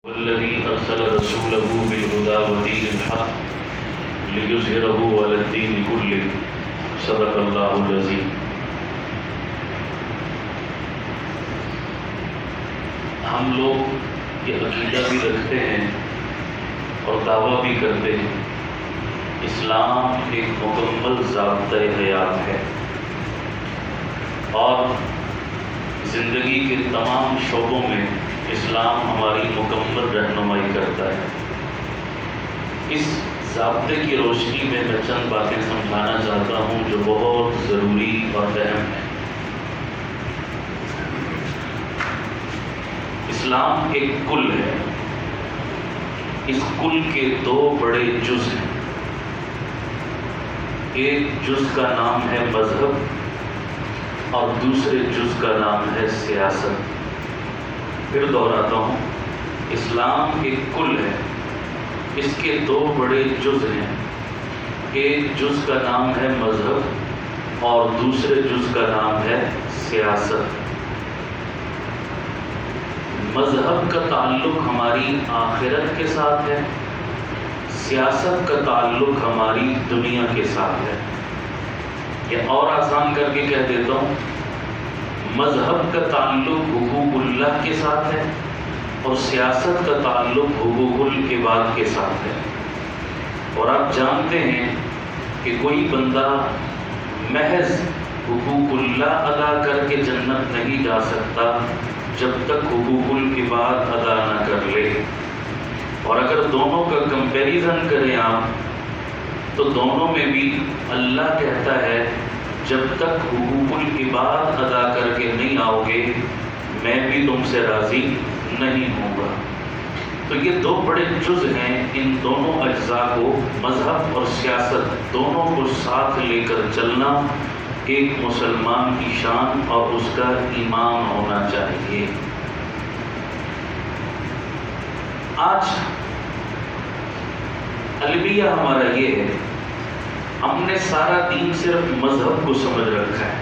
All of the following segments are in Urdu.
والذي أرسل رسوله بالهدى ودين الحق ليظهره على الدين كله صدق الله العظيم۔ ہم لوگ یہ عقیدہ بھی رکھتے ہیں اور دعویٰ بھی کرتے ہیں اسلام ایک مکمل ضابطۂ حیات ہے اور زندگی کے تمام شعبوں میں اسلام ہماری مکمل رہنمائی کرتا ہے۔ اس ضابطے کی روشنی میں چند باتیں سمجھانا چاہتا ہوں جو بہت ضروری اور اہم ہیں۔ اسلام ایک کل ہے، اس کل کے دو بڑے جز ہیں۔ ایک جز کا نام ہے مذہب اور دوسرے جز کا نام ہے سیاست۔ پھر دہراتا ہوں، اسلام ایک کل ہے، اس کے دو بڑے جز ہیں۔ ایک جز کا نام ہے مذہب اور دوسرے جز کا نام ہے سیاست۔ مذہب کا تعلق ہماری آخرت کے ساتھ ہے، سیاست کا تعلق ہماری دنیا کے ساتھ ہے۔ یہ اور آسان کر کے کہہ دیتا ہوں، مذہب کا تعلق حقوق اللہ کے ساتھ ہے اور سیاست کا تعلق حقوق العباد کے ساتھ ہے۔ اور آپ جانتے ہیں کہ کوئی بندہ محض حقوق اللہ ادا کر کے جنت نہیں جا سکتا جب تک حقوق العباد ادا نہ کر لے۔ اور اگر دونوں کا کمپیریزن کریں آپ تو دونوں میں بھی اللہ کہتا ہے جب تک حقوق العباد ادا کر کے نہیں آؤ گے میں بھی تم سے راضی نہیں ہوں گا۔ تو یہ دو بڑے جز ہیں، ان دونوں اجزاء کو، مذہب اور سیاست دونوں کو ساتھ لے کر چلنا ایک مسلمان کی شان اور اس کا ایمان ہونا چاہیے۔ آج المیہ ہمارا یہ ہے، ہم نے سارا دین صرف مذہب کو سمجھ رکھا ہے۔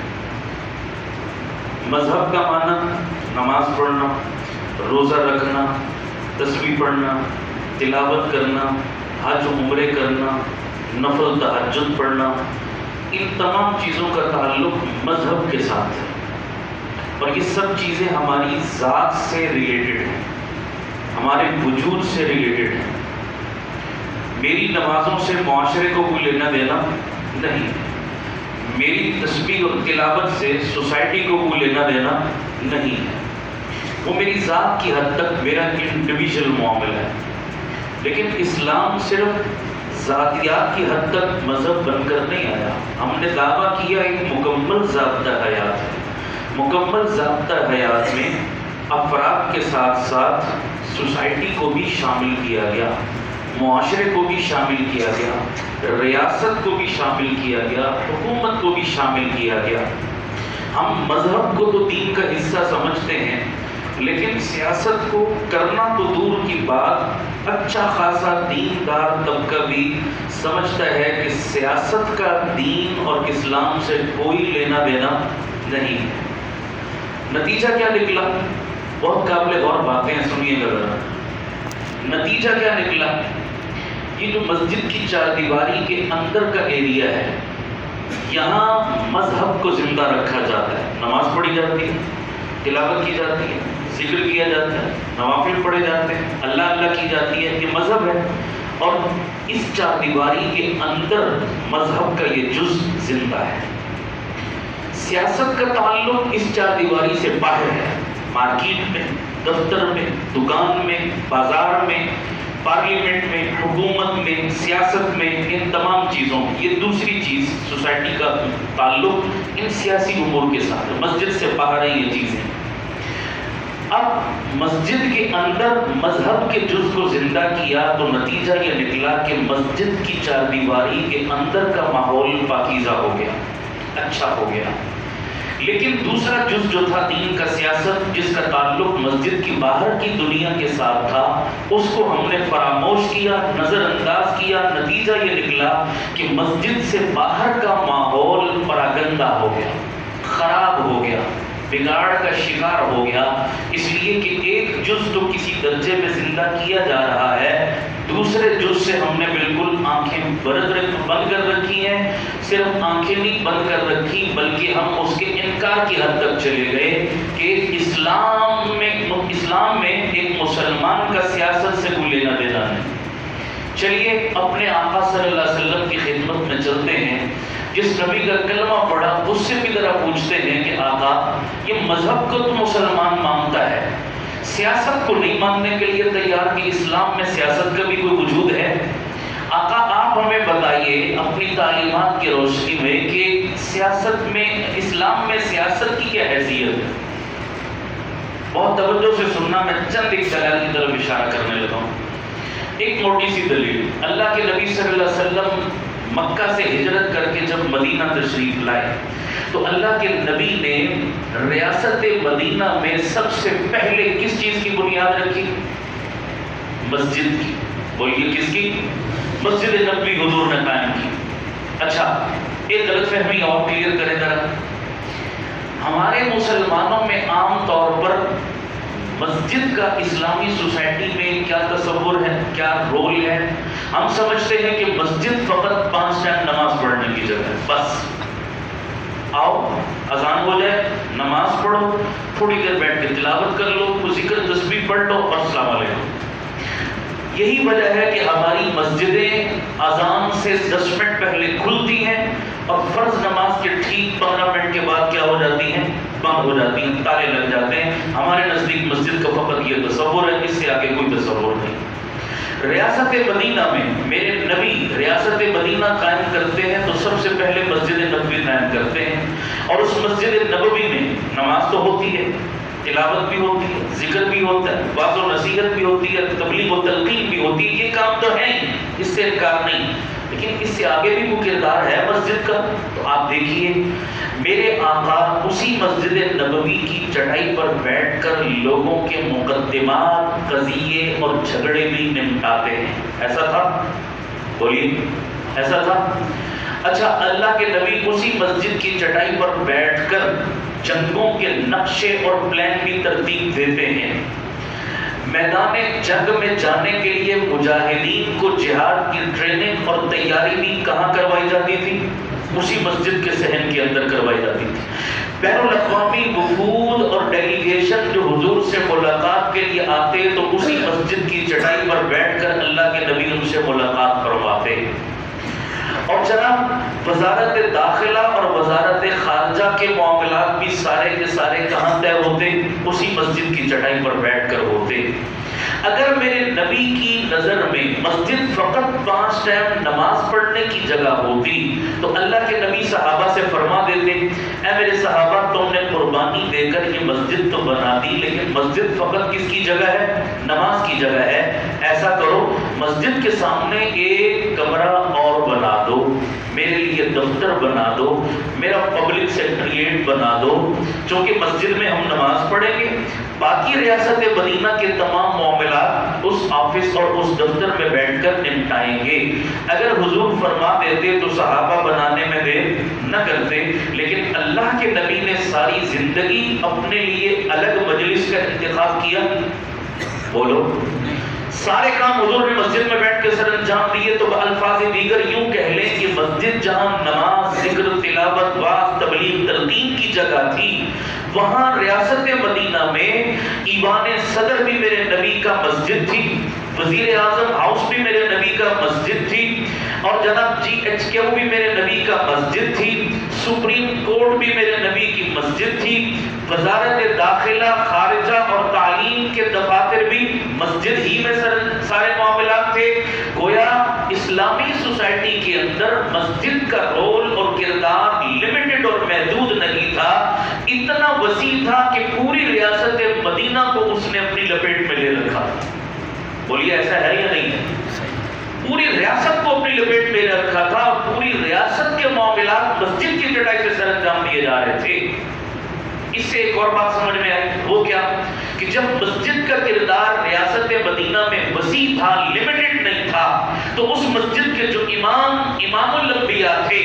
مذہب کا معنی نماز پڑھنا، روزہ رکھنا، تسبیح پڑھنا، تلاوت کرنا، حج عمرے کرنا، نفل تہجد پڑھنا، ان تمام چیزوں کا تعلق مذہب کے ساتھ ہے اور یہ سب چیزیں ہماری ذات سے ریلیٹڈ ہیں، ہمارے وجود سے ریلیٹڈ ہیں۔ میری نمازوں سے معاشرے کو کوئی لینا دینا نہیں، میری تسبیح اور تلاوت سے سوسائٹی کو کوئی لینا دینا نہیں ہے، وہ میری ذات کی حد تک میرا انڈیویژل معاملہ ہے۔ لیکن اسلام صرف ذاتیات کی حد تک مذہب بن کر نہیں آیا، ہم نے دعویٰ کیا ایک مکمل ضابطہ حیات ہے۔ مکمل ضابطہ حیات میں افراد کے ساتھ ساتھ سوسائٹی کو بھی شامل کیا گیا، معاشرے کو بھی شامل کیا گیا، ریاست کو بھی شامل کیا گیا، حکومت کو بھی شامل کیا گیا۔ ہم مذہب کو تو دین کا حصہ سمجھتے ہیں، لیکن سیاست کو کرنا تو دور کی بات، اچھا خاصا دیندار طبقہ بھی سمجھتا ہے کہ سیاست کا دین اور اسلام سے کوئی لینا دینا نہیں ہے۔ نتیجہ کیا نکلا؟ بہت قابل غور باتیں ہیں، سنیے گا ذرا۔ نتیجہ کیا نکلا؟ یہ جو مسجد کی چار دیواری کے اندر کا ایریا ہے، یہاں مذہب کو زندہ رکھا جاتا ہے، نماز پڑھی جاتی ہے، تلاوت کی جاتی ہے، ذکر کیا جاتا ہے، نوافل پڑھے جاتے ہیں، اللہ اللہ کی جاتی ہے، یہ مذہب ہے۔ اور اس چار دیواری کے اندر مذہب کا یہ جز زندہ ہے۔ سیاست کا تعلق اس چار دیواری سے باہر ہے، مارکیٹ میں، دفتر میں، دکان میں، بازار میں، پارلیمنٹ میں، حکومت میں، سیاست میں، ان تمام چیزوں میں۔ یہ دوسری چیز سوسائٹی کا تعلق ان سیاسی امور کے ساتھ ہے، مسجد سے باہر ہے یہ چیزیں۔ اب مسجد کے اندر مذہب کے جز کو زندہ کیا تو نتیجہ یہ نکلا کہ مسجد کی چار دیواری کے اندر کا ماحول پاکیزہ ہو گیا، اچھا ہو گیا۔ لیکن دوسرا جز جو تھا دین کا، سیاست، جس کا تعلق مسجد کی باہر کی دنیا کے ساتھ تھا، اس کو ہم نے فراموش کیا، نظر انداز کیا۔ نتیجہ یہ نکلا کہ مسجد سے باہر کا ماحول پراگندہ ہو گیا، خراب ہو گیا، بگاڑ کا شکار ہو گیا، اس لیے کہ ایک جز تو کسی درجے میں زندہ کیا جا رہا ہے، دوسرے جز سے ہم نے بالکل آنکھیں بند کر رکھی ہیں۔ صرف آنکھیں نہیں بند کر رکھی بلکہ ہم اس کے انکار کی حد تک چلے گئے کہ اسلام میں ایک مسلمان کا سیاست سے کوئی لینا دینا نہیں۔ چلیے اپنے آقا صلی اللہ علیہ وسلم کی خدمت میں چلتے ہیں، جس نبی کا کلمہ پڑھا اس سے بھی ذرا پوچھتے ہیں کہ آقا یہ مذہب کو تو مسلمان مانتا ہے، سیاست کو نہیں ماننے کے لیے تیار، کہ اسلام میں سیاست کا بھی کوئی وجود ہے؟ آقا آپ ہمیں بتائیے اپنی تعلیمات کی روشنی میں کہ سیاست میں، اسلام میں سیاست کی کیا حیثیت ہے؟ بہت توجہ سے سننا، میں چند ایک دلائل کی طرف اشارہ کرنے لگا ہوں۔ ایک موٹی سی دلیل، اللہ کے نبی صلی اللہ علیہ وسلم مکہ سے ہجرت کر کے جب مدینہ تشریف لائے تو اللہ کے نبی نے ریاست مدینہ میں سب سے پہلے کس چیز کی بنیاد رکھی؟ مسجد کی۔ بولیے کس کی؟ مسجد نبوی حضور نے قائم کی۔ اچھا ایک غلط فہمی اور کلیئر کریں ذرا، ہمارے مسلمانوں میں عام طور پر مسجد کا اسلامی سوسائٹی میں کیا تصور ہے، کیا رول ہے؟ ہم سمجھتے ہیں کہ مسجد فقط 5 ٹائم نماز پڑھنے کی جگہ ہے، بس آؤ اذان ہو جائے نماز پڑھو، تھوڑی دیر بیٹھ کے تلاوت کر لو، کوئی ذکر تسبیح پڑھ لو اور السلام علیکم۔ یہی وجہ ہے کہ ہماری مسجدیں اذان سے 10 منٹ پہلے کھلتی ہیں اور فرض نماز کے ٹھیک 15 منٹ کے بعد کیا ہو جاتی ہیں؟ بند ہو جاتی ہیں، تالے لگ جاتے ہیں۔ ہمارے نزدیک مسجد کا فقط یہ تصور ہے، اس سے آگے کوئی تصور نہیں۔ ریاست مدینہ میں میرے نبی ریاست مدینہ قائم کرتے ہیں تو سب سے پہلے مسجد نبوی قائم کرتے ہیں، اور اس مسجد نبوی میں نماز تو ہوتی ہے، تلاوت بھی ہوتی ہے، ذکر بھی ہوتا ہے، واعظ و نصیحت بھی ہوتی ہے، تبلیغ و تلقین بھی ہوتی ہے، یہ کام تو ہے ہی، اس سے انکار نہیں، لیکن اس سے آگے بھی وہ کردار ہے مسجد کا۔ تو آپ دیکھیے میرے آقا اسی مسجد نبوی کی چٹائی پر بیٹھ کر لوگوں کے مقدمات، قضیے اور جھگڑے بھی نمٹاتے ہیں، ایسا تھا؟ بولیے ایسا تھا؟ اچھا اللہ کے نبی اسی مسجد کی چٹائی پر بیٹھ کر جنگوں کے نقشے اور پلان بھی ترتیب دیتے ہیں۔ میدان جنگ میں جانے کے لیے مجاہدین کو جہاد کی ٹریننگ اور تیاری بھی کہاں کروائی جاتی تھی؟ اسی مسجد کے صحن کے اندر کروائی جاتی تھی۔ بین الاقوامی وفود اور ڈیلیگیشن جو حضور سے ملاقات کے لیے آتے تو اسی مسجد کی چٹائی پر بیٹھ کر اللہ کے نبی ان سے ملاقات فرماتے۔ اور جناب وزارت داخلہ اور وزارت خارجہ کے معاملات بھی سارے کے سارے کہاں طے ہوتے؟ اسی مسجد کی چٹائی پر بیٹھ کر ہوتے۔ اگر میرے نبی کی نظر میں مسجد فقط 5 ٹائم نماز پڑھنے کی جگہ ہوتی تو اللہ کے نبی صحابہ سے فرما دیتے، اے میرے صحابہ تم نے قربانی دے کر یہ مسجد تو بنا دی، لیکن مسجد فقط کس کی جگہ ہے؟ نماز کی جگہ ہے۔ ایسا کرو مسجد کے سامنے ایک کمرہ اور بنا دو، میرے لیے دفتر بنا دو، میرا پبلک سیکریٹریٹ بنا دو، چونکہ مسجد میں ہم نماز پڑھیں گے، باقی ریاست مدینہ کے تمام معاملات اس آفس اور اس دفتر میں بیٹھ کر نمٹائیں گے۔ اگر حضور فرما دیتے تو صحابہ بنانے میں دیر نہ کرتے، لیکن اللہ کے نبی نے ساری زندگی اپنے لیے الگ مجلس کا انتخاب کیا؟ بولو سارے کام حضور نے مسجد میں بیٹھ کے سر انجام دیے، تو الفاظ دیگر یوں کہہ لیں کہ مسجد جہاں نماز، ذکر، تلاوت، واعظ، تبلیغ، تلقین کی جگہ تھی، وہاں ریاست مدینہ میں ایوان صدر بھی میرے نبی کا مسجد تھی، وزیر اعظم ہاؤس بھی میرے نبی کا مسجد تھی، اور جناب GHQ بھی میرے نبی کا مسجد تھی، سپریم کورٹ بھی میرے نبی کی مسجد تھی، وزارت داخلہ، خارجہ اور تعلیم کے دفاتر بھی مسجد ہی میں سارے معاملات تھے۔ گویا اسلامی سوسائٹی کے اندر مسجد کا رول اور کردار لمیٹڈ اور محدود نہیں تھا، اتنا وسیع تھا کہ پوری ریاست مدینہ کو اس نے اپنی لپیٹ میں لے رکھا۔ بولیے ایسا ہے یا نہیں ہے؟ پوری ریاست کو اپنی لپیٹ میں رکھا تھا، اور پوری ریاست کے معاملات مسجد کی چٹائی سے سر انجام دیے جا رہے تھے۔ اس سے ایک اور بات سمجھ میں آئی، وہ کیا کہ جب مسجد کا کردار ریاست مدینہ میں وسیع تھا، لمیٹڈ نہیں تھا، تو اس مسجد کے جو امام الانبیاء تھے،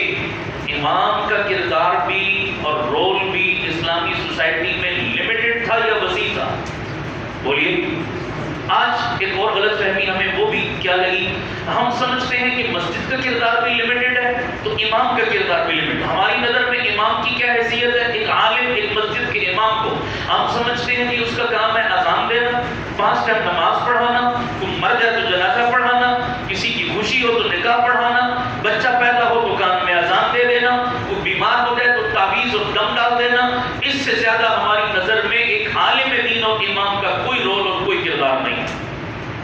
امام کا کردار بھی اور رول بھی اسلامی سوسائٹی آج ایک اور غلط فہمی ہمیں وہ بھی کیا لگی، ہم سمجھتے ہیں کہ مسجد کا کردار بھی لمیٹڈ ہے تو امام کا کردار بھی لمیٹڈ۔ ہماری نظر میں امام کی کیا حیثیت ہے؟ ایک عالم، ایک مسجد کے امام کو ہم سمجھتے ہیں کہ اس کا کام ہے اذان دینا، 5 ٹائم نماز پڑھانا، کوئی مر جائے تو جنازہ پڑھانا، کسی کی خوشی ہو تو نکاح پڑھانا، بچہ پیدا ہو تو کان میں اذان دے دینا، کوئی بیمار ہو جائے تو تعویذ اور دم ڈال دینا۔ اس سے زیادہ ہماری نظر میں ایک عالم دین اور امام کا کوئی رول اور کوئی کردار نہیں۔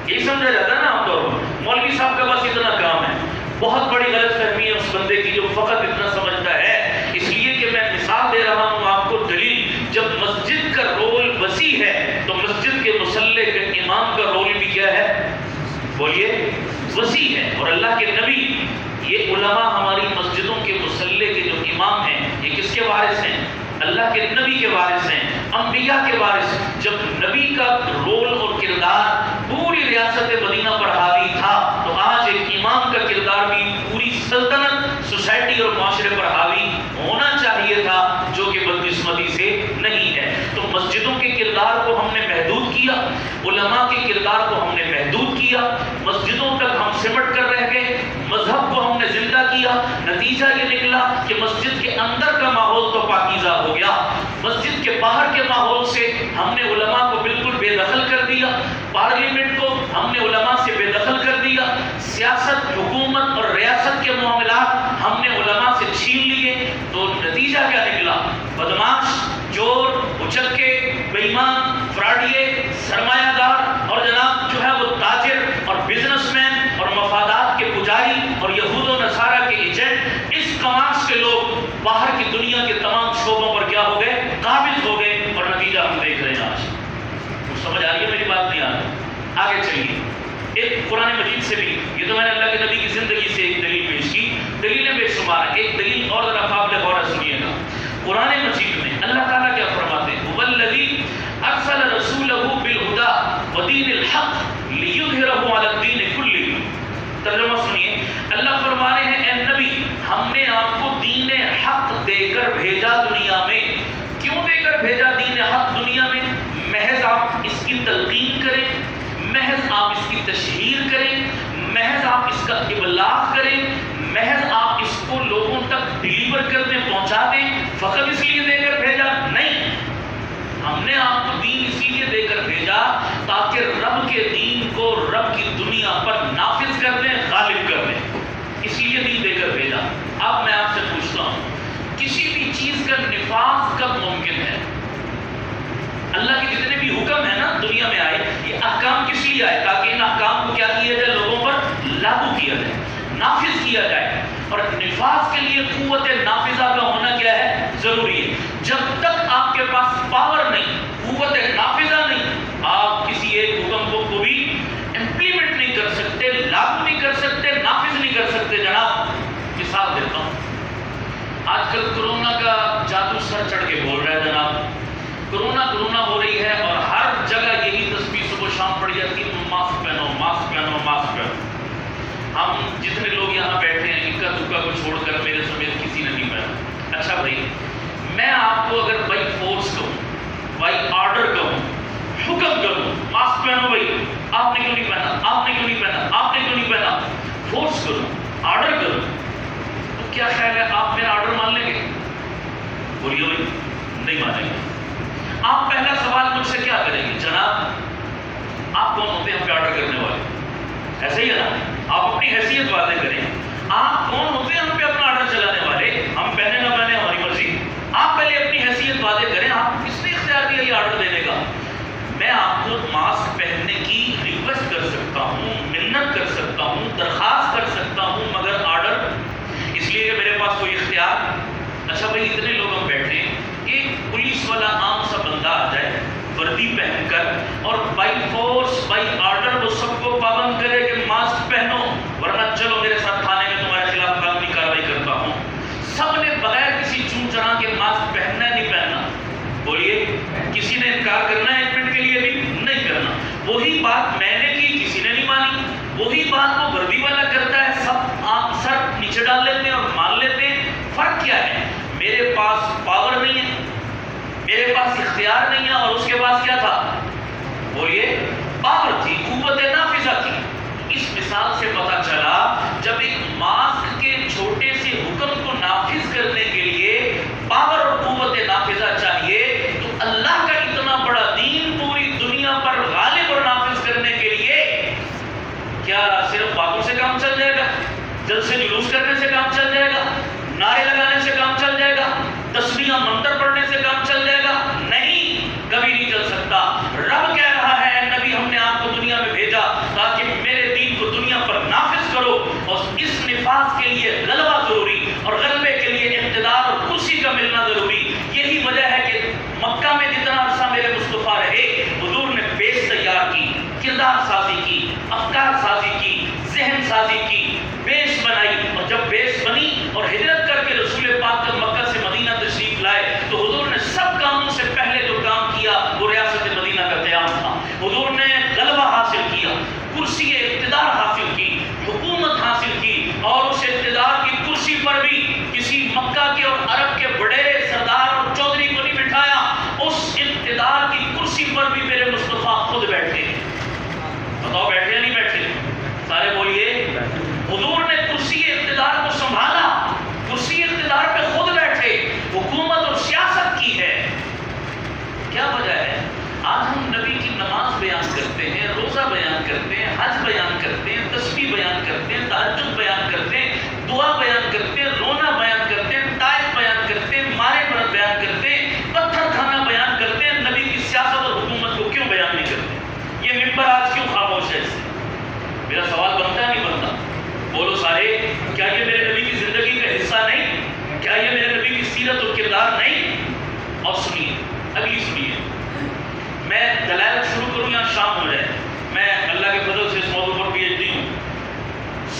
یہ سمجھا جاتا ہے نا عام طور پر مولوی صاحب کا بس اتنا کام ہے۔ بہت بڑی غلط فہمی ہے اس بندے کی جو فقط اتنا سمجھتا ہے، اس لیے کہ میں مثال دے رہا ہوں آپ کو دلیل۔ جب مسجد کا رول وسیع ہے تو مسجد کے مصلی کے امام کا رول بھی کیا ہے؟ بولیے، وسیع ہے۔ اور اللہ کے نبی، یہ علماء ہماری مسجدوں کے مصلی کے جو امام ہیں، یہ کس کے وارث ہیں؟ اللہ کے نبی کے وارث ہیں، انبیاء کے وارث۔ جب نبی کا رول اور کردار پوری ریاست مدینہ پر حاوی تھا تو آج ایک امام کا کردار بھی پوری سلطنت، سوسائٹی اور معاشرے پر حاوی ہونا چاہیے تھا، جو کہ بدقسمتی سے نہیں ہے۔ تو مسجدوں کے کردار کو ہم نے محدود کیا، علماء کے کردار کو ہم نے محدود کیا، مسجدوں تک ہم سمٹ کر رہ گئے، مذہب کو ہم نے زندہ کیا۔ نتیجہ یہ نکلا کہ مسجد کے اندر کا ماحول تو پاکیزہ ہو گیا، مسجد کے باہر کے ماحول سے ہم نے علماء کو بالکل بے دخل کر دیا، پارلیمنٹ کو ہم نے علماء سے بے دخل کر دیا، سیاست، حکومت اور ریاست کے معاملات ہم نے علماء سے چھین لیے۔ تو نتیجہ کیا نکلا؟ بدماش، چور، اچکے، بے ایمان، فراڈیے، سرمایہ دار اور جناب جو ہے وہ تاجر اور بزنس مین اور مفادات کے پجاری اور یہود و نصارہ کے ایجنٹ، اس کماس کے لوگ باہر کی دنیا کے تمام شعبوں پر کیا ہو گئے؟ قابض ہو گئے۔ اور نتیجہ ہم دیکھ رہے ہیں آج۔ کچھ سمجھ آ رہی ہے میری بات؟ نہیں آ رہی؟ آگے چلیے، ایک قرآن مجید سے بھی، یہ تو میں نے اللہ کے نبی کی زندگی سے ایک دلیل پیش کی، دلیلیں بے شمار ہیں، ایک دلیل اور ذرا قابل غور سنیے گا۔ قرآن مجید میں اللہ تعالیٰ کیا فرماتے ہیں؟ وَالَّذِي أَرْسَلَ رَسُولَهُ بِالْهُدَى وَدِينِ الْحَقِّ لِيُظْهِرَهُ عَلَى الدِّينِ كُلِّهِ۔ ترجمہ سنیے، اللہ فرما رہے ہیں اے نبی، ہم نے آپ کو دین حق دے کر بھیجا دنیا میں۔ کیوں دے کر بھیجا دین حق دنیا میں؟ محض آپ اس کی تلقین کریں، محض آپ اس کی تشہیر کریں، محض آپ اس کا ابلاغ کریں، محض آپ اس کو لوگوں تک ڈیلیور کر دیں، پہنچا دیں، فقط اس لیے دے کر بھیجا؟ نہیں، ہم نے آپ کو دین اسی لیے دے کر بھیجا تاکہ رب کے دین کو رب کی دنیا پر نافذ کر دیں، غالب کر دیں، اس لیے دین دے کر بھیجا۔ اب میں آپ سے پوچھتا ہوں، کسی بھی چیز کا نفاذ کب ممکن ہے؟ اللہ کے جتنے بھی حکم ہیں نا دنیا میں آئے، یہ احکام کس لیے آئے؟ تاکہ ان احکام کو کیا کیا جائے؟ لوگوں پر لاگو کیا جائے، نافذ کیا جائے۔ اور نفاذ کے لیے قوت نافذہ کا ہونا کیا ہے؟ ضروری ہے۔ جب تک آپ کے پاس پاور نہیں، قوت نافذہ نہیں، آپ کسی ایک حکم کو بھی امپلیمنٹ نہیں کر سکتے، لاگو نہیں کر سکتے، نافذ نہیں کر سکتے۔ جناب مثال دیتا ہوں، آج کل کرونا کا جادو سر چڑھ کے بول رہا ہے جناب، کرونا ہو رہی ہے اور ہر جگہ یہی تسبیح صبح شام پڑی جاتی ہے، ماسک پہنو، ماسک پہنو، ماسک پہنو۔ ہم جتنے لوگ یہاں بیٹھے ہیں، اکا دکا کو چھوڑ کر میرے سمیت کسی نے نہیں پہنا۔ اچھا بھائی، میں آپ کو اگر بائی فورس کہوں، بائی آرڈر کہوں، حکم کروں، ماسک پہنو بھائی، آپ نے کیوں نہیں پہنا؟ آپ نے کیوں نہیں پہنا؟ آپ نے کیوں نہیں پہنا؟ فورس کروں، آرڈر کروں، تو کیا خیال ہے آپ میرا آرڈر مان لیں گے؟ بولیے بھائی، نہیں مانیں گے۔ آپ پہلا سوال مجھ سے کیا کریں گے؟ جناب آپ کون ہوتے ہیں ہم پہ آرڈر کرنے والے؟ ایسے ہی ہے نا، آپ اپنی حیثیت واضح کریں، آپ کون ہوتے ہیں ہم پہ اپنا آرڈر چلانے والے؟ ہم پہنے نہ پہنے ہماری مرضی، آپ پہلے اپنی حیثیت واضح کریں، آپ کس نے اختیار دیا یہ آرڈر دینے کا؟ میں آپ کو ماسک پہننے کی ریکویسٹ کر سکتا ہوں، منت کر سکتا ہوں، درخواست کر سکتا ہوں، مگر آرڈر اس لیے کہ میرے پاس کوئی اختیار۔ اچھا بھائی، اتنے لوگ ہم بیٹھے ہیں، ایک پولیس والا عام سا بندہ آ جائے وردی پہن کر اور بائی فورس بائی آرڈر وہ سب کو پابند کرے کہ ماسک پہنو ورنہ چلو میرے ساتھ تھانے میں تمہارے خلاف قانونی کارروائی کرتا ہوں، سب نے بغیر کسی چون چرا کے ماسک پہننا ہے نہیں پہننا؟ بولیے، کسی نے انکار کرنا ہے ایک منٹ کے لیے بھی نہیں کرنا۔ وہی بات میں نے کی، کسی نے نہیں مانی، وہی بات وہ وردی والا کرتا ہے، سب آپ سر نیچے ڈال لیتے ہیں اور مان لیتے ہیں۔ فرق کیا ہے؟ میرے پاس پاور نہیں ہے، میرے پاس اختیار نہیں ہے، اور اس کے پاس کیا تھا؟ بولیے، پاور تھی، قوت نافذہ تھی. اس مثال سے پتہ چلا جب ایک ماسک کے چھوٹے سے حکم کو نافذ کرنے کے لیے پاور اور قوت نافذہ چاہیے، تو اللہ کا اتنا بڑا دین پوری دنیا پر غالب اور نافذ کرنے کے لیے کیا صرف باتوں سے کام چل جائے گا؟ جلسے جلوس کرنے سے کام چل جائے گا؟ نعرے لگانے سے کام چل جائے گا؟ تسبیح منتر پڑھنے سے کام چل جائے گا؟ نہیں، کبھی نہیں چل سکتا. رب کہہ رہا ہے نبی ہم نے آپ کو دنیا میں بھیجا تاکہ میرے دین کو دنیا پر نافذ کرو، اور اس نفاذ کے لیے غلبہ ضروری، اور غلبے کے لیے اقتدار اور کرسی کا ملنا ضروری. یہی وجہ ہے کہ مکہ میں جتنا عرصہ میرے مصطفیٰ رہے، حضور نے بیس تیار کی، کردار سازی کی، افکار سازی کی، ذہن سازی کی، بیس بنائی. اور جب بیس بنی اور ہجرت کر کے رسول پاک جب مکہ سے مدینہ تشریف لائے تو حضور نے سب کاموں سے پہلے جو کام کیا وہ ریاست مدینہ کا قیام تھا. حضور نے غلبہ حاصل کیا، کرسی اقتدار حاصل کی، حکومت حاصل کی، اور اس اقتدار کی کرسی پر بھی کسی مکہ کے اور عرب کے بڑے سردار اور چودھری کو نہیں بٹھایا، اس اقتدار کی کرسی پر بھی میرے مصطفیٰ خود بیٹھے. بتاؤ بیٹھے یا نہیں بیٹھے؟ سارے بولیے. حضور نے کرسی اقتدار کو سنبھالا، کرسی اقتدار پہ خود بیٹھے، حکومت اور سیاست کی ہے. کیا وجہ ہے؟ آج ہم نبی کی نماز بیان کرتے ہیں، روزہ بیان کرتے ہیں، حج بیان کرتے ہیں، تسبیح بیان کرتے ہیں، تہجد بیان کرتے ہیں، دعا بیان کرتے ہیں، رونا بیان کرتے ہیں، طائف بیان کرتے ہیں، مارے مرد بیان کرتے ہیں، پتھر کھانا بیان کرتے ہیں. نبی کی سیاست اور حکومت کو کیوں بیان نہیں کرتے؟ یہ ممبر آج کیوں خاموش ہے؟ میرا سوال بنتا ہے نہیں بنتا؟ بولو سارے، کیا یہ میرے نبی کی زندگی کا حصہ نہیں؟ کیا یہ میرے نبی کی سیرت اور کردار نہیں؟ اور سنیے، اگلی سنیے. میں دلائل شروع کروں یا شام ہو جائے؟ میں اللہ کے فضل سے اس موضوع پر پی ایچ ڈی ہوں.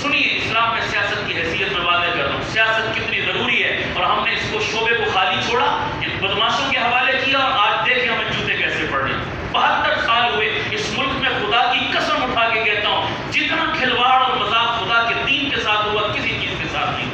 سنیے، اسلام میں سیاست کی حیثیت میں واضح کر رہا ہوں، سیاست کتنی ضروری ہے، اور ہم نے اس کو شعبے کو خالی چھوڑا، ان بدماشوں کے حوالے کیا، اور آج دیکھیں ہمیں جوتے کیسے پڑ رہے ہیں. 72 سال ہوئے اس ملک میں، خدا کی قسم اٹھا کے کہتا ہوں جتنا کھلواڑ اور مذاق خدا کے دین کے ساتھ ہوا کسی چیز کے ساتھ نہیں.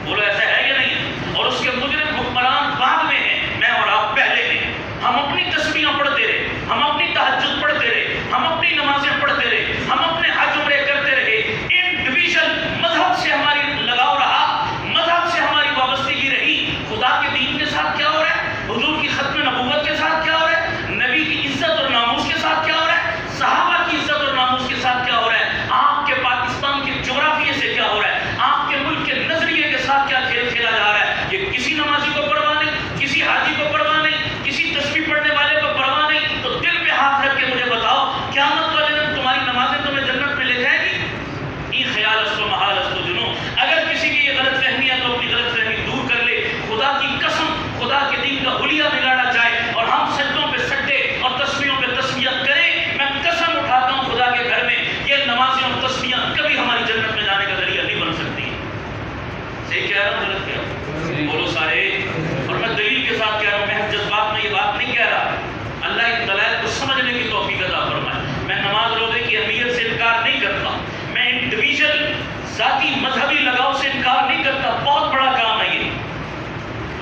بولو ایسا ہے یا نہیں؟ اور اس کے مجرم حکمران بعد میں ہیں، میں اور آپ پہلے ہیں. ہم اپنی تسبیحاں پڑھتے رہے، ہم اپنی تہجد پڑھتے رہے، ہم اپنی نمازیں پڑھتے رہے، ہم اپنے حج عمرے کرتے رہے. انڈیویژل مذہب سے ہماری لگاؤ رہا، مذہب سے ہماری وابستگی رہی. خدا کے دین کے ساتھ کیا ہو رہا ہے؟ حضور کی ختم نبوت کے ساتھ کیا ہو رہا ہے؟ نبی کی عزت اور ناموس کے ساتھ کیا ہو رہا ہے؟ صحابہ کی عزت اور ناموس کے ساتھ کیا ہو رہا ہے؟ آپ کے پاکستان کے جغرافیے سے کیا ہو رہا ہے؟ آپ کے ملک کے نظریے کے ساتھ کیا کھیل کھیلا جا رہا ہے؟ یہ کسی نمازی کو پرواہ نہیں، کسی حاجی کو پرواہ نہیں، کسی تسبیح پڑھنے والے کو پرواہ نہیں. تو دل پہ ہاتھ رکھ کے مجھے بتاؤ، قیامت والے دن تمہاری نمازیں تمہیں جنت میں لے جائیں گی؟ یہ خیال اس کو محال اس کو جنوں. اگر کسی کی یہ غلط فہمی ہے تو اپنی غلط فہمی دور کر لے. خدا کی قسم، خدا کے دین کا حلیہ بگاڑا جائے اور ہم سجدوں پہ سجدے اور تسبیحوں پہ تسبیحات کریں، میں قسم اٹھاتا ہوں خدا کے گھر میں یہ نمازیں اور تسبیحات کبھی ہماری جنت میں جانے کا ذریعہ نہیں بن سکتی. صحیح کہہ رہا ہوں غلط کہہ رہا ہوں؟ بولو سارے. اور میں دلیل کے ساتھ کہہ رہا ہوں، میں جذبات میں یہ بات نہیں کہہ رہا. اللہ ان دلائل کو سمجھنے کی توفیق عطا فرمائے. میں نماز روزے کی اہمیت سے انکار نہیں کرتا، میں انڈیویژل ذاتی مذہبی لگاؤ سے انکار نہیں کرتا، بہت بڑا کام ہے یہ.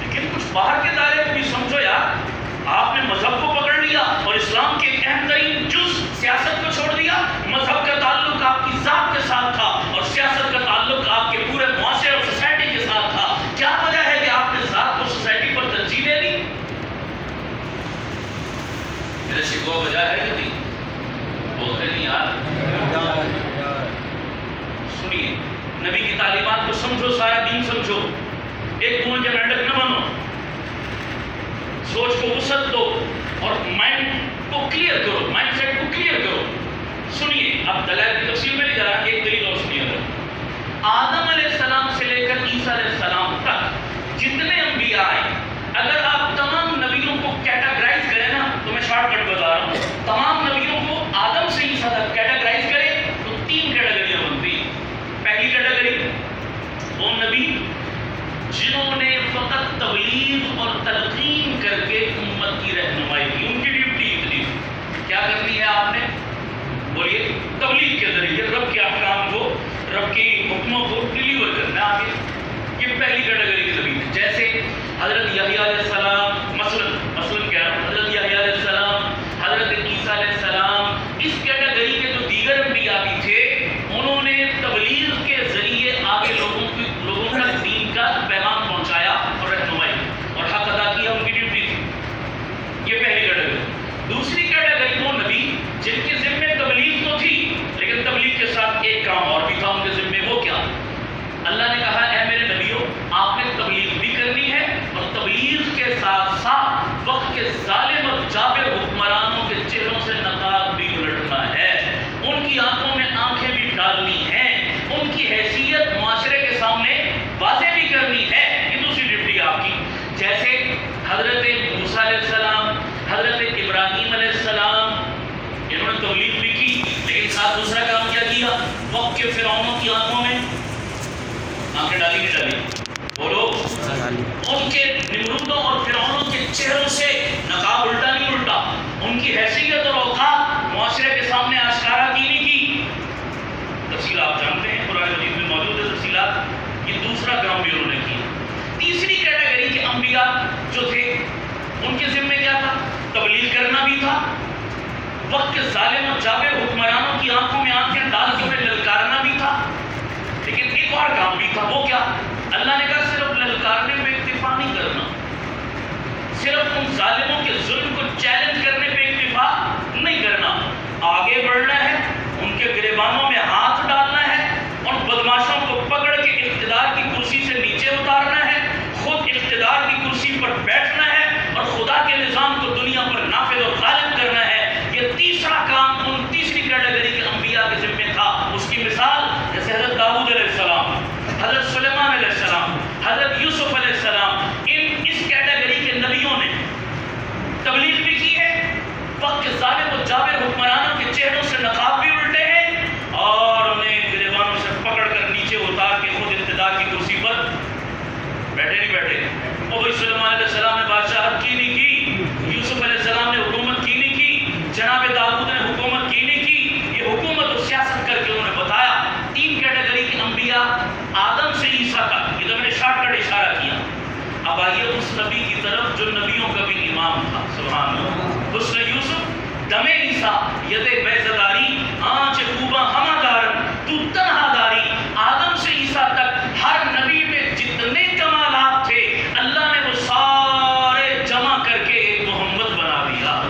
لیکن کچھ باہر کے دائرے کو بھی سمجھو یار. آپ نے مذہب کو پکڑ لیا اور اسلام کے اہم ترین جز سیاست کو چھوڑ دیا. مذہب کا تعلق آپ کی ذات کے ساتھ تھا اور سیاست کا تعلق آپ کے پورے معاشرے اور سوسائٹی کے ساتھ تھا. کیا وجہ ہے کہ آپ نے ذات کو سوسائٹی پر ترجیح دے دی؟ میرے شکوہ وجہ ہے کہ نہیں؟ بولتے نہیں یار. سنیے، نبی کی تعلیمات کو سمجھو، سارا دین سمجھو. ایک کنویں کے مینڈک نہ بنو، سوچ کو وسعت دو اور مائنڈ کو کلیئر کرو، مائنڈ سیٹ کو کلیئر کرو. سنیے، اب دلائل کی تفصیل میں نہیں جا رہا، ایک دلیل اور سنیے. آدم علیہ السلام سے لے کر عیسیٰ علیہ السلام تک جتنے انبیاء آئے، اگر آپ تمام نبیوں کو کیٹاگرائز کریں نا، تو میں شارٹ کٹ بتا رہا ہوں، تمام نبیوں کو آدم سے عیسیٰ تک کیٹاگرائز کریں تو 3 کیٹیگریاں بنتی ہیں. پہلی کیٹیگری وہ نبی جنہوں نے فقط تبلیغ اور تلقین کر کے امت کی رہنمائی کی. ان کی ڈیوٹی اتنی کیا کرنی ہے آپ نے؟ بولیے، تبلیغ کے ذریعے رب کے احکام کو، رب کی حکموں کو ڈیلیور کرنا آگے. یہ پہلی کیٹیگری کی نبی. جیسے حضرت یحییٰ علیہ السلام، مثلاً کہہ رہا ہوں، حضرت یحییٰ علیہ السلام، حضرت عیسیٰ علیہ السلام، اس وقت کے فرعونوں کی آنکھوں میں آنکھیں ڈالی نہیں ڈالی؟ بولو. ان کے نمرودوں اور فرعونوں کے چہروں سے نقاب الٹا نہیں الٹا؟ ان کی حیثیت اور اوقات معاشرے کے سامنے آشکارا کی نہیں کی؟ تفصیل آپ جانتے ہیں، قرآن مجید میں موجود ہے تفصیلات. یہ دوسرا کام بھی انہوں نے کیا. تیسری کیٹیگری کے انبیاء جو تھے ان کے ذمہ کیا تھا؟ تبلیغ کرنا بھی تھا، وقت کے ظالم اور جابر حکمرانوں کی آنکھوں میں آنکھیں ڈال کے انہیں للکارنا بھی تھا. لیکن ایک اور کام بھی تھا، وہ کیا؟ اللہ نے کہا صرف للکارنے میں اکتفا نہیں کرنا، صرف ان ظالموں کے ظلم کو چیلنج کرنے پہ اکتفا نہیں کرنا، آگے بڑھنا ہے، ان کے گریبانوں میں ہاتھ ڈالنا ہے، ان بدماشوں کو پکڑ کے اقتدار کی کرسی سے نیچے اتارنا ہے، خود اقتدار کی کرسی پر بیٹھنا ہے اور خدا کے نظام کو دنیا پر نافذ اور غالب کرنا ہے. یہ تیسرا کام ان تیسری کیٹیگری کے انبیاء کے ذمہ تھا. اس کی مثال جیسے حضرت داؤد علیہ السلام، حضرت سلیمان علیہ السلام، حضرت یوسف علیہ السلام، اس کیٹیگری کے نبیوں نے تبلیغ بھی کی ہے، وقت کے ظالم و جابر حکمرانوں کے چہروں سے نقاب بھی الٹے ہیں اور انہیں گریبانوں سے پکڑ کر نیچے اتار کے خود اقتدار کی کرسی پر بیٹھے نہیں بیٹھے. اور بھائی سلیمان علیہ السلام نے بادشاہت کی نہیں کی، یوسف علیہ السلام نے حکومت کی نہیں کی، جناب داؤد نے حکومت کی نہیں کی. یہ حکومت اور سیاست کر کے انہوں نے بتایا. تین کیٹیگری کے انبیاء آدم سے عیسیٰ تک، یہ تو میں نے شارٹ کٹ اشارہ کیا. اب آئیے اس نبی کی طرف جو نبیوں کا بھی امام تھا. سبحان اللہ. حسن یوسف، دم عیسیٰ، ید بیضداری، آنچ خوباں ہمہ دارن، تو تنہا داری. آدم سے عیسیٰ تک ہر نبی میں جتنے کمالات تھے اللہ نے وہ سارے جمع کر کے ایک محمد بنا دیا.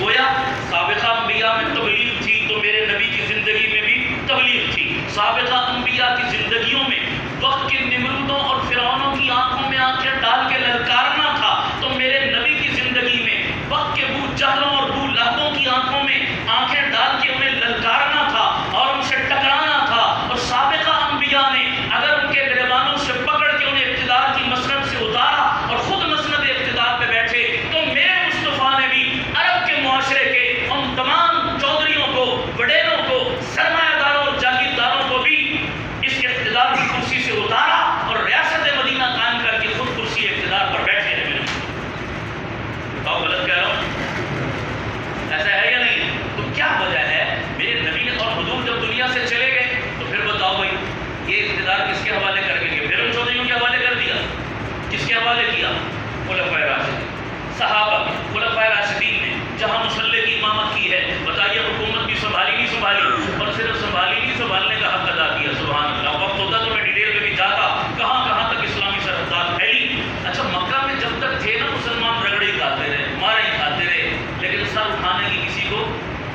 گویا سابقہ انبیاء میں تبلیغ تھی تو میرے نبی کی زندگی میں بھی تبلیغ تھی. سابقہ انبیاء کی زندگیوں میں وقت کے نمرودوں اور فرعونوں کی آنکھوں میں آنکھیں ڈال کے للکارنا تھا تو میرے نبی کی زندگی میں وقت کے بو جہلوں اور بو لہبوں کی آنکھوں میں آنکھیں ڈال کے انہیں للکارنا تھا اور ان سے ٹکرانا تھا. اور سابقہ انبیاء نے اگر ان کے گریبانوں سے پکڑ کے انہیں اقتدار کی مسند سے اتارا اور خود مسند اقتدار پہ بیٹھے تو میرے مصطفیٰ نے بھی عرب کے معاشرے کے ان تمام چودھریوں کو، وڈیروں کو، سرمایہ داروں اور جاگیرداروں کو بھی اس اقتدار کی کرسی سے اتارا اور ریاست مدینہ قائم کر کے خود کرسی اقتدار پر بیٹھے ہیں. میرے بتاؤ غلط کہہ رہا ہوں؟ ایسا ہے یا نہیں؟ تو کیا وجہ ہے؟ میرے نبی اور حضور جب دنیا سے چلے گئے تو پھر بتاؤ بھائی یہ اقتدار کس کے حوالے کر کے گئے؟ پھر ان چودھریوں کے حوالے کر دیا. کس کے حوالے کیا؟ خلفائے راشدین، صحابہ کے خلفائے راشدین نے جہاں مصلی کی امامت کی ہے. بتائیے حکومت بھی سنبھالی نہیں سنبھالی؟ اور صرف سنبھالی نہیں، سنبھالنے کا حق ادا کیا. سبحان اللہ. وقت ہوتا تو میں ڈیٹیل میں بھی جاتا کہاں کہاں تک اسلامی سرحدات پھیلی. اچھا مکہ میں جب تک تھے نا مسلمان رگڑے ہی کھاتے رہے، مارے ہی کھاتے رہے، لیکن سر اٹھانے کی کسی کو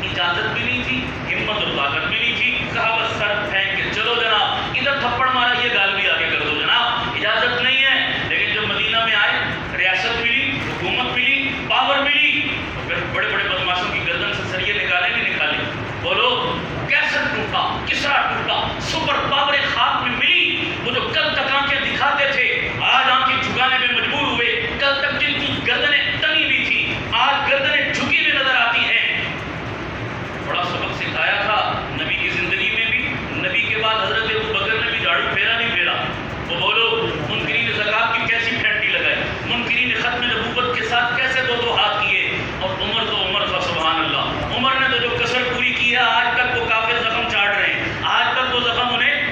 اجازت بھی نہیں تھی، ہمت اور طاقت بھی نہیں تھی. کہا بس سر پھینک کے چلو جناب، ادھر تھپڑ مارا یہ گال بھی آگے کر دو جناب، اجازت نہیں ہے. لیکن جب مدینہ میں آئے ریاست ملی، حکومت ملی، پاور ملی، پھر بڑے بڑے بدماشوں کی گردن سے سریے نکالے نہیں نکالے؟ بولو کیسر ٹوٹا، کسرا ٹوٹا، سپر پاور خاک میں ملی. وہ جو کل تک آنکھیں دکھاتے تھے آج آنکھیں جھکانے میں مجبور ہوئے. کل تک جن کی گردنیں تنی بھی تھی آج گردنیں جھکی ہوئی نظر آتی ہیں. بڑا سبق سکھایا تھا نبی کی زندگی میں بھی. نبی کے بعد حضرت ابوبکر نے بھی جھاڑو پھیرا نہیں پھیرا؟ وہ بولو منکرین زکات کی کیسی پھینٹی لگائی، منکرین ختم نبوت کے ساتھ کیسے دو ہاتھ کیے. اور عمر تو عمر تھا. سبحان اللہ. عمر نے تو جو کسر پوری کی ہے آج تک وہ کافر زخم چاٹ رہے ہیں، آج تک وہ زخم انہیں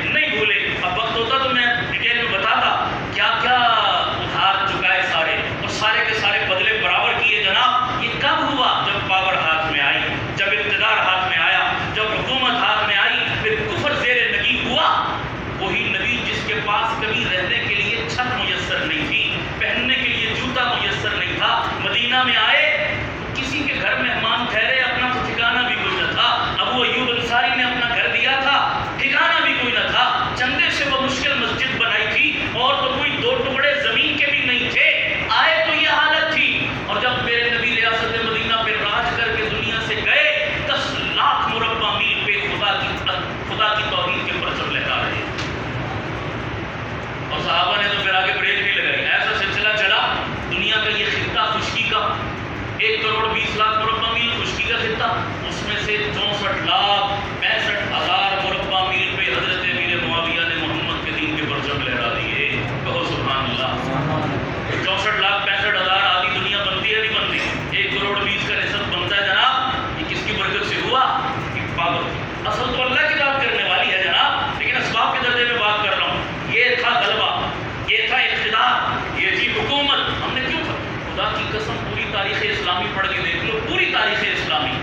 اصل تو اللہ کی بات کرنے والی ہے جناب، لیکن اسباب کے درجے میں بات کر رہا ہوں. یہ تھا غلبہ، یہ تھا اقتدار، یہ تھی حکومت. ہم نے کیوں؟ خدا کی قسم پوری تاریخ اسلامی پڑھ کے دیکھ لو، پوری تاریخ اسلامی.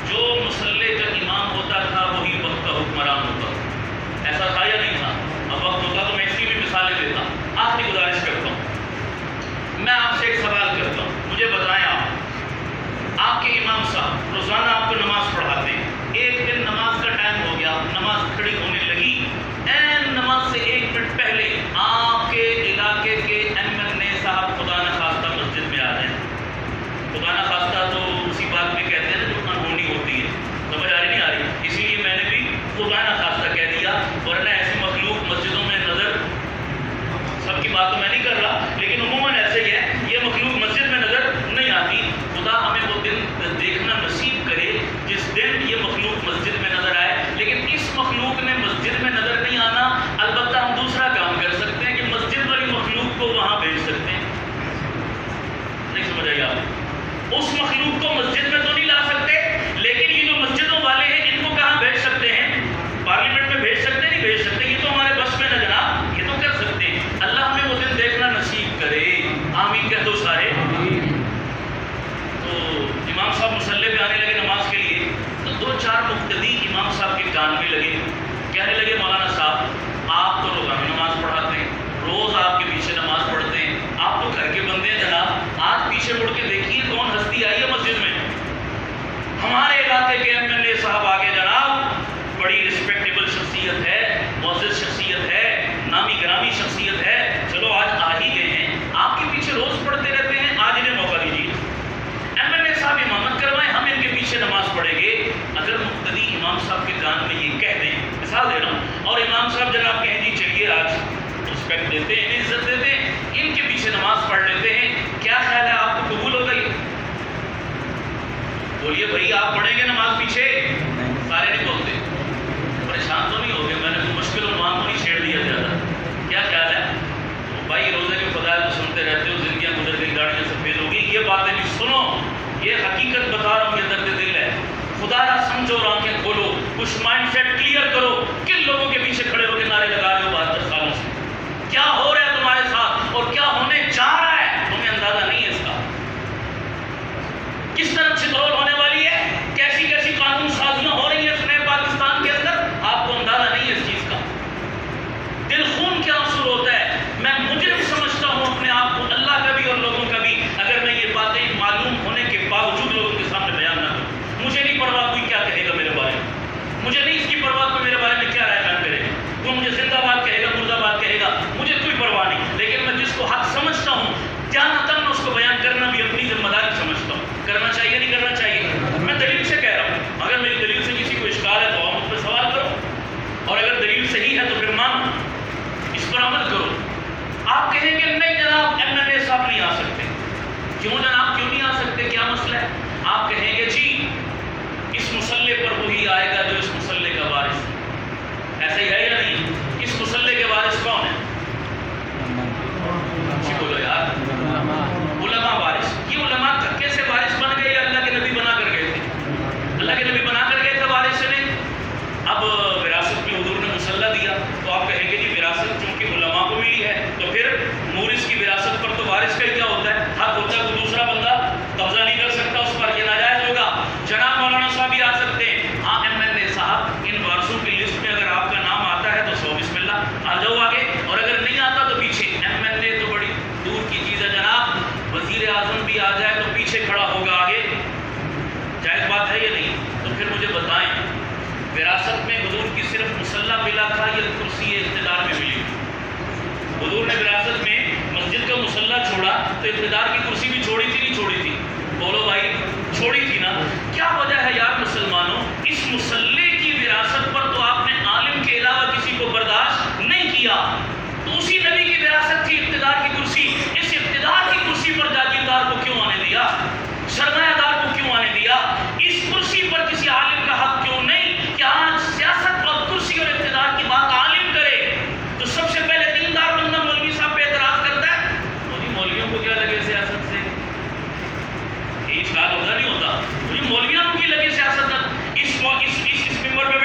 جو مسلح کا امام ہوتا تھا وہی وقت کا حکمران ہوتا. ایسا تھا یا نہیں تھا؟ اب وقت ہوتا تو میں اس کی بھی مثالیں دیتا. آخری گزارش کرتا ہوں، میں آپ سے ایک سوال کرتا ہوں، مجھے بتائیں آپ کے امام صاحب روزانہ آپ کو نماز پڑھاتے ہیں. ایک دن نماز کا ٹائم ہو گیا، نماز کھڑی ہونے لگی، این نماز سے 1 منٹ پہلے آپ کے علاقے کے MLA صاحب خدا نخواستہ مسجد میں آ جائیں. خدا نخواستہ تو اسی بات میں کہتے ہیں نا جو انہونی ہوتی ہے. سمجھ آ رہی نہیں آ رہی؟ اسی لیے میں نے بھی خدا نخواستہ کہہ دیا، ورنہ ایسی مخلوق مسجدوں میں نظر، سب کی بات تو میں نہیں کر رہا لیکن عموماً ایسے ہی ہے، یہ مخلوق مسجد میں نظر نہیں آتی. خدا ہمیں وہ دن دیکھنا نصیب کرے جس دن یہ مخلوق مسجد میں نظر آئے. لیکن اس مخلوق نے مسجد میں نظر نہیں آنا، البتہ ہم دوسرا کام کر سکتے ہیں کہ مسجد والی مخلوق کو وہاں بھیج سکتے ہیں. نہیں سمجھ آئی آپ؟ اس مخلوق کو مسجد میں تو نہیں لا سکتے، لیکن یہ جو مسجدوں والے ہیں ان کو کہاں بھیج سکتے ہیں؟ پارلیمنٹ میں بھیج سکتے ہیں؟ نہیں بھیج سکتے. یہ تو ہمارے بس میں نہ جناب، یہ تو کر سکتے ہیں. اللہ ہمیں وہ دن دیکھنا نصیب کرے. آمین کہہ دو سارے. تو امام صاحب مصلی پہ آنے لگے نماز کے لیے، تو 2-4 مقتدی امام صاحب کے کان میں لگے، کہنے لگے مولانا صاحب آپ تو روزانہ نماز پڑھاتے ہیں، روز آپ کے پیچھے نماز پڑھتے ہیں، آپ تو گھر کے بندے ہیں جناب، آج پیچھے مڑ کے دیکھیے کون ہستی آئی ہے مسجد میں. ہمارے علاقے کے MLA صاحب آگے جناب، بڑی رسپیکٹیبل شخصیت ہے، معزز شخصیت ہے، نامی گرامی شخصیت ہے. چلو آج آ ہی گئے ہیں، آپ کے پیچھے روز پڑھتے رہتے ہیں، آج انہیں موقع دیجیے. MLA صاحب امامت کروائیں، ہم ان کے پیچھے نماز پڑھیں گے. اگر مقتدی امام صاحب کے کان میں یہ کہہ دیں، مثال دے رہا ہوں، اور امام صاحب جناب کہیں جی چلیے آج رسپیکٹ دیتے ہیں، انہیں عزت دیتے ہیں، ان کے پیچھے نماز پڑھ لیتے ہیں، کیا خیال ہے آپ کو قبول ہوگا؟ یہ بولیے بھائی آپ پڑھیں گے نماز پیچھے؟ سارے نہیں بولتے. پریشان تو نہیں ہو گئے؟ میں نے کوئی مشکل عنوان کو نہیں چھیڑ دیا زیادہ. کیا خیال ہے بھائی؟ روزے کے فضائل تو سنتے رہتے ہو، زندگیاں گزر گئی، گاڑیاں سفید ہو گئی، یہ باتیں بھی سنو. یہ حقیقت بتا رہا ہوں، یہ درد دل ہے. خدایا سمجھو اور آنکھیں کھولو، کچھ مائنڈ سیٹ کلیئر کرو. کن لوگوں کے پیچھے کھڑے ہو کے نعرے لگا رہے ہو 72 سالوں سے؟ کیا ہو رہا ہے تمہارے ساتھ اور کیا ہونے جا رہا ہے تمہیں اندازہ نہیں ہے اس کا. کس طرح سے دور ہونے والی ہے، کیسی کیسی قانون سازیاں ہو رہی ہیں اس نئے پاکستان کے اندر، آپ کو اندازہ نہیں ہے اس چیز کا. دل خون کیا اثر ہوتا ہے. میں مجرم سمجھتا ہوں اپنے آپ کو، اللہ کا بھی اور لوگوں کا بھی، اگر میں یہ باتیں معلوم ہونے کے باوجود لوگوں کے سامنے بیان نہ کروں. مجھے نہیں پرواہ کوئی کیا کہے گا میرے بارے میں، مجھے نہیں اس کی پرواہ کوئی میرے بارے میں کیا رائے بیان کرے گا، کوئی مجھے زندہ باد کہے گا، مردہ باد کہے گا، مجھے کوئی پرواہ نہیں. لیکن میں جس کو حق سمجھتا ہوں جانتا ہوں اس کو بیان کرنا بھی اپنی ذمہ داری سمجھتا ہوں. کرنا چاہیے نہیں کرنا چاہیے؟ میں دلیل سے کہہ رہا ہوں. اگر میری دلیل سے کسی کو اشکال ہے تو آپ مجھ پہ سوال کرو، اور اگر دلیل صحیح ہے تو پھر مانو، اس پر عمل کرو. آپ کہیں گے نہیں جناب MLA صاحب نہیں آ سکتے. کیوں جناب کیوں نہیں آ سکتے؟ کیا مسئلہ ہے؟ آپ کہیں گے جی اس مسلح پر وہی آئے گا جو اس مسلح کا وارث. ایسا ہی ہے یا نہیں؟ اس مسلح کے وارث کون ہے؟ بولو یار. علماء وارث. یہ علماء کیسے وارث بن گئے؟ یہ اللہ کے نبی بنا کر گئے تھے. اللہ کے نبی بنا کر گئے تھے وارث نے. اب وراثت میں حضور نے مسلح دیا تو آپ کہیں گے جی وراثت چونکہ علماء کو ملی ہے تو پھر مورث کی وراثت پر تو وارث کا ہی کیا ہوتا ہے؟ حق ہوتا ہے. کوئی دوسرا بندہ قبضہ نہیں کر سکتا اس پر، یہ ناجائز ہوگا. جناب مولانا صاحب بھی آ سکتے ہیں. ہاں MLA صاحب ان وارثوں کی لسٹ میں اگر آپ کا نام آتا ہے تو 100 بسم اللہ آ جاؤ آگے، اور اگر نہیں آتا تو پیچھے. MLA تو بڑی دور کی چیز ہے جناب، وزیر اعظم بھی آ جائے تو پیچھے کھڑا ہوگا آگے. جائز بات ہے یا نہیں؟ تو پھر مجھے بتائیں وراثت میں حضور کی صرف مسلح ملا تھا یا کرسی اقتدار میں ملی؟ حضور نے وراثت میں مسجد کا مسلح چھوڑا تو اقتدار کی کرسی بھی چھوڑی تھی نہیں چھوڑی تھی؟ بولو بھائی چھوڑی تھی نا. کیا وجہ ہے یار مسلمانوں؟ اس مسلح کی وراثت پر تو آپ نے عالم کے علاوہ کسی کو برداشت نہیں کیا. تو اسی نبی کی وراثت تھی اقتدار کی کرسی، اس اقتدار کی کرسی پر جاگیردار کو کیوں آنے دیا؟ سرمایہ دار کو کیوں آنے دیا؟ اس کرسی پر کسی عالم کا حق کیوں نہیں کہ آج سیاست اور کرسی اور اقتدار کی بات عالم کرے؟ تو سب سے پہلے دیندار بندہ مولوی صاحب پہ اعتراض کرتا ہے، مولوی مولویوں کو کیا لگے سیاست سے؟ یہ اشکال ہوتا نہیں ہوتا؟ مولویوں کو کی لگے سیاست؟ اس ممبر پہ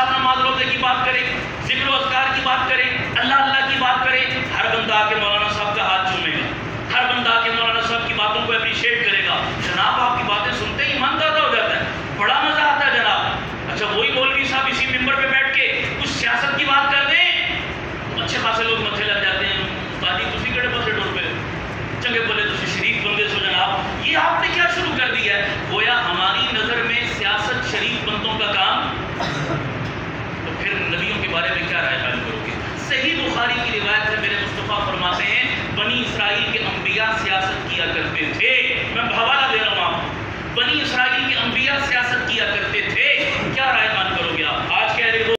صاحب نماز روزے کی بات کریں، ذکر و اذکار کی بات کریں، اللہ اللہ کی بات کریں، ہر بندہ آ کے مولانا صاحب کا ہاتھ چومے گا، ہر بندہ آ کے مولانا صاحب کی باتوں کو اپریشیٹ کرے گا. جناب آپ کی باتیں سنتے ہی ایمان تازہ ہو جاتا ہے، بڑا مزہ آتا ہے جناب. اچھا وہی مولوی صاحب اسی ممبر پہ بیٹھ کے کچھ سیاست کی بات کر دیں، اچھے خاصے لوگ متھے لگ جاتے ہیں. استادی تسی کہڑے پاسے ٹر پے، چنگے بولے تسی شریف بندے سو جناب. یہ آپ نے کیا شروع کر دیا ہے؟ گویا ہماری نظر میں سیاست شریف بندوں کا کام، تو پھر نبیوں کے بارے میں کیا رائے بیان کرو گے؟ صحیح بخاری کی روایت ہے، میرے مصطفیٰ فرماتے ہیں بنی اسرائیل کے انبیاء سیاست کیا کرتے تھے. میں حوالہ دے رہا ہوں آپ کو. بنی اسرائیل کے انبیاء سیاست کیا کرتے تھے.